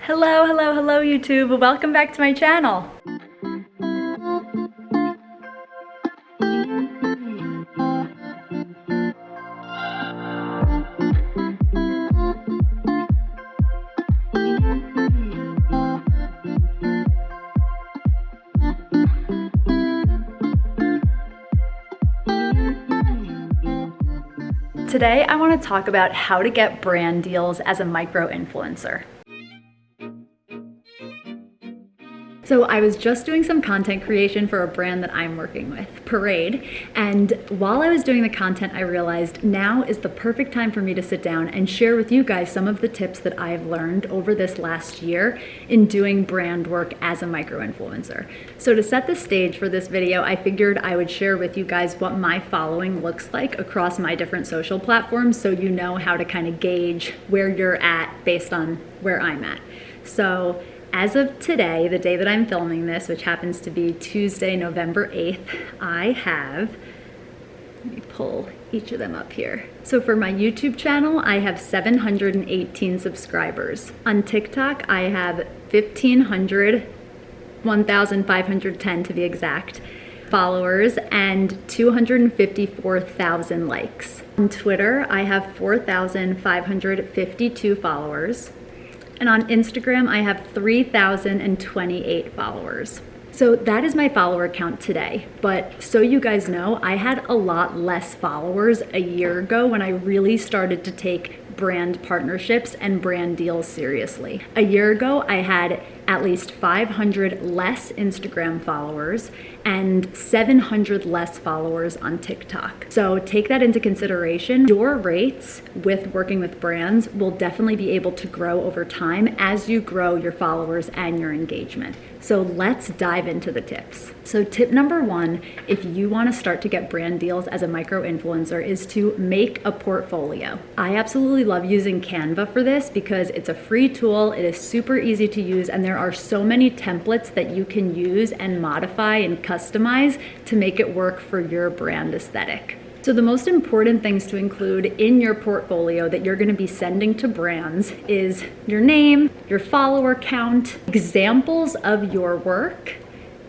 Hello, hello, hello YouTube. Welcome back to my channel. Today I want to talk about how to get brand deals as a micro-influencer. So I was just doing some content creation for a brand that I'm working with, Parade, and while I was doing the content I realized now is the perfect time for me to sit down and share with you guys some of the tips that I've learned over this last year in doing brand work as a micro-influencer. So to set the stage for this video, I figured I would share with you guys what my following looks like across my different social platforms so you know how to kind of gauge where you're at based on where I'm at. So as of today, the day that I'm filming this, which happens to be Tuesday, November 8th, I have, let me pull each of them up here. So for my YouTube channel, I have 718 subscribers. On TikTok, I have 1,510 to be exact, followers and 254,000 likes. On Twitter, I have 4,552 followers. And on Instagram, I have 3,028 followers. So that is my follower count today. But so you guys know, I had a lot less followers a year ago when I really started to take brand partnerships and brand deals seriously. A year ago, I had at least 500 less Instagram followers and 700 less followers on TikTok. So take that into consideration. Your rates with working with brands will definitely be able to grow over time as you grow your followers and your engagement. So let's dive into the tips. So tip number one, if you want to start to get brand deals as a micro-influencer, is to make a portfolio. I absolutely love using Canva for this because it's a free tool, it is super easy to use, and there are so many templates that you can use and modify and customize to make it work for your brand aesthetic. So the most important things to include in your portfolio that you're going to be sending to brands is your name, your follower count, examples of your work,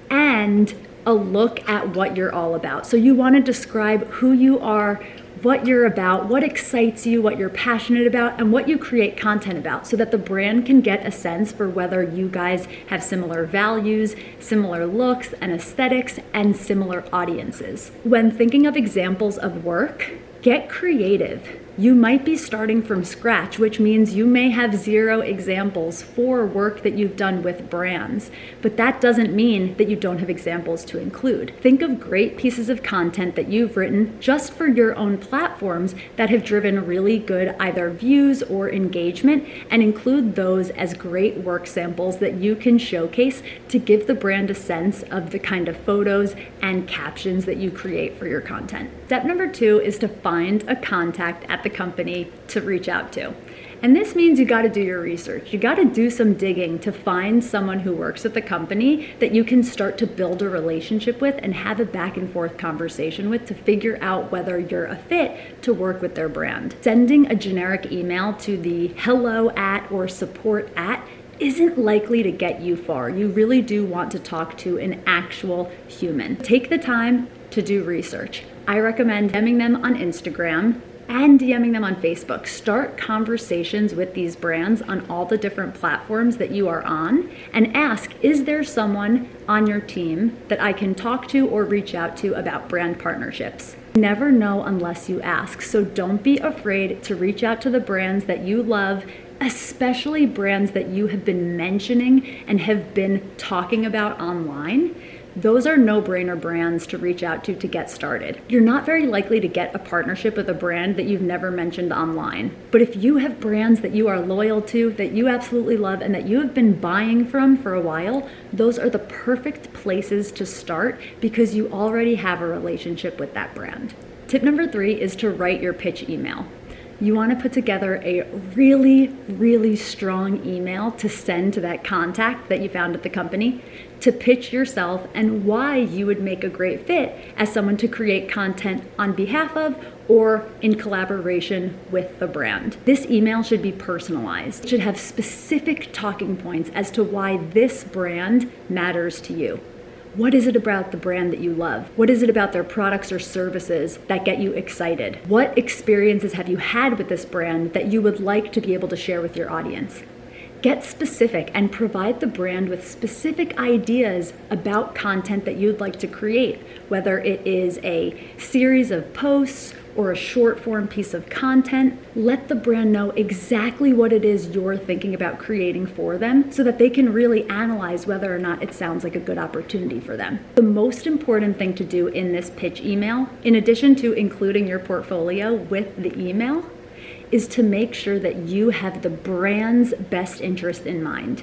and a look at what you're all about. So you want to describe who you are, what you're about, what excites you, what you're passionate about, and what you create content about so that the brand can get a sense for whether you guys have similar values, similar looks and aesthetics, and similar audiences. When thinking of examples of work, get creative. You might be starting from scratch, which means you may have 0 examples for work that you've done with brands, but that doesn't mean that you don't have examples to include. Think of great pieces of content that you've written just for your own platforms that have driven really good either views or engagement, and include those as great work samples that you can showcase to give the brand a sense of the kind of photos and captions that you create for your content. Step number 2 is to find a contact at the company to reach out to. And this means you got to do your research. You got to do some digging to find someone who works at the company that you can start to build a relationship with and have a back and forth conversation with to figure out whether you're a fit to work with their brand. Sending a generic email to the hello at or support at isn't likely to get you far. You really do want to talk to an actual human. Take the time to do research. I recommend DMing them on Instagram and DMing them on Facebook. Start conversations with these brands on all the different platforms that you are on and ask, is there someone on your team that I can talk to or reach out to about brand partnerships? You never know unless you ask, so don't be afraid to reach out to the brands that you love, especially brands that you have been mentioning and have been talking about online. Those are no-brainer brands to reach out to get started. You're not very likely to get a partnership with a brand that you've never mentioned online. But if you have brands that you are loyal to, that you absolutely love, and that you have been buying from for a while, those are the perfect places to start because you already have a relationship with that brand. Tip number 3 is to write your pitch email. You want to put together a really, really strong email to send to that contact that you found at the company to pitch yourself and why you would make a great fit as someone to create content on behalf of or in collaboration with the brand. This email should be personalized. It should have specific talking points as to why this brand matters to you. What is it about the brand that you love? What is it about their products or services that get you excited? What experiences have you had with this brand that you would like to be able to share with your audience? Get specific and provide the brand with specific ideas about content that you'd like to create, whether it is a series of posts or a short form piece of content. Let the brand know exactly what it is you're thinking about creating for them so that they can really analyze whether or not it sounds like a good opportunity for them. The most important thing to do in this pitch email, in addition to including your portfolio with the email, is to make sure that you have the brand's best interest in mind.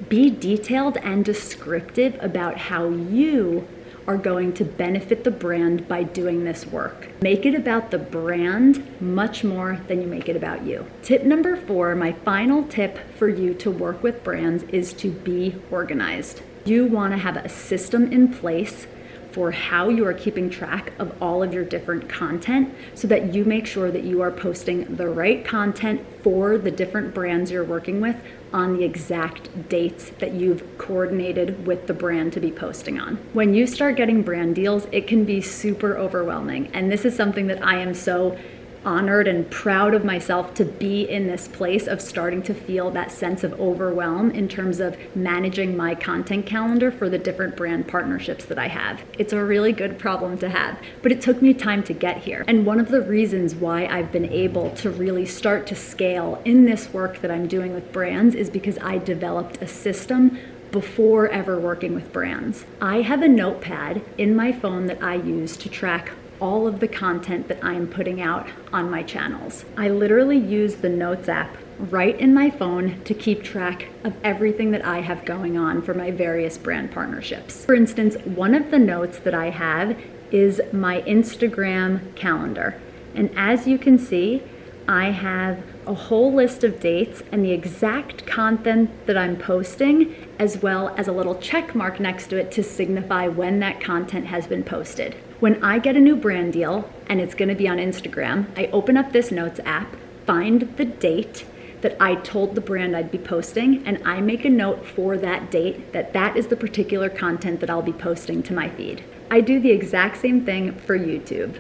Be detailed and descriptive about how you are going to benefit the brand by doing this work. Make it about the brand much more than you make it about you. Tip number 4, my final tip for you to work with brands, is to be organized. You want to have a system in place for how you are keeping track of all of your different content so that you make sure that you are posting the right content for the different brands you're working with on the exact dates that you've coordinated with the brand to be posting on. When you start getting brand deals, it can be super overwhelming. And this is something that I am so honored and proud of myself to be in this place of starting to feel that sense of overwhelm in terms of managing my content calendar for the different brand partnerships that I have. It's a really good problem to have, but it took me time to get here. And one of the reasons why I've been able to really start to scale in this work that I'm doing with brands is because I developed a system before ever working with brands. I have a notepad in my phone that I use to track all of the content that I am putting out on my channels. I literally use the Notes app right in my phone to keep track of everything that I have going on for my various brand partnerships. For instance, one of the notes that I have is my Instagram calendar. And as you can see, I have a whole list of dates and the exact content that I'm posting, as well as a little check mark next to it to signify when that content has been posted. When I get a new brand deal and it's gonna be on Instagram, I open up this Notes app, find the date that I told the brand I'd be posting, and I make a note for that date that that is the particular content that I'll be posting to my feed. I do the exact same thing for YouTube.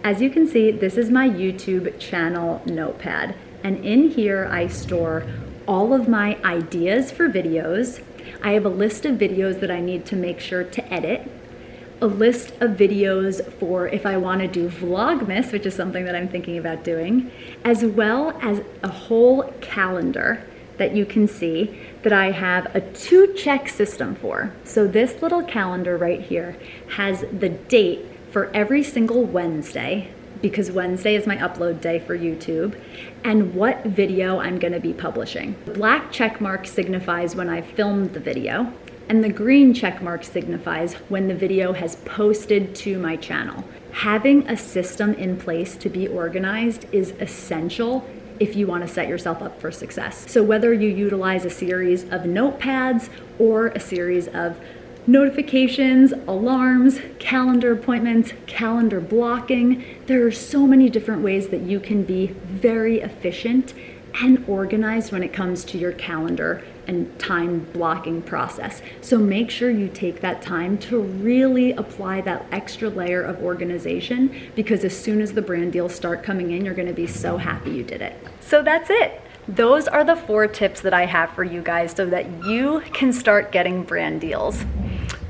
As you can see, this is my YouTube channel notepad, and in here I store all of my ideas for videos. I have a list of videos that I need to make sure to edit, a list of videos for if I want to do Vlogmas, which is something that I'm thinking about doing, as well as a whole calendar that you can see that I have a 2-check system for. So this little calendar right here has the date for every single Wednesday, because Wednesday is my upload day for YouTube, and what video I'm gonna be publishing. The black check mark signifies when I've filmed the video, and the green check mark signifies when the video has posted to my channel. Having a system in place to be organized is essential if you want to set yourself up for success. So whether you utilize a series of notepads or a series of notifications, alarms, calendar appointments, calendar blocking, there are so many different ways that you can be very efficient and organized when it comes to your calendar and time blocking process. So make sure you take that time to really apply that extra layer of organization, because as soon as the brand deals start coming in, you're gonna be so happy you did it. So that's it. Those are the 4 tips that I have for you guys so that you can start getting brand deals.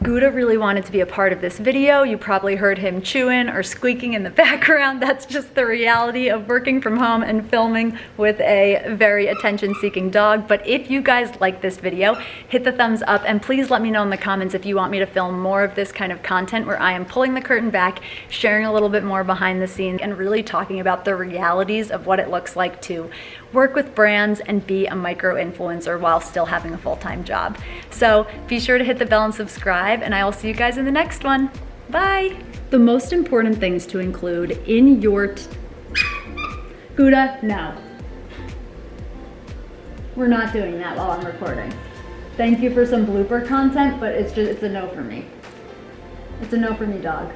Gouda really wanted to be a part of this video. You probably heard him chewing or squeaking in the background. That's just the reality of working from home and filming with a very attention-seeking dog. But if you guys like this video, hit the thumbs up, and please let me know in the comments if you want me to film more of this kind of content where I am pulling the curtain back, sharing a little bit more behind the scenes, and really talking about the realities of what it looks like to work with brands and be a micro-influencer while still having a full-time job. So be sure to hit the bell and subscribe, and I will see you guys in the next one. Bye! The most important things to include in your Gouda, no. We're not doing that while I'm recording. Thank you for some blooper content, but it's a no for me. It's a no for me, dog.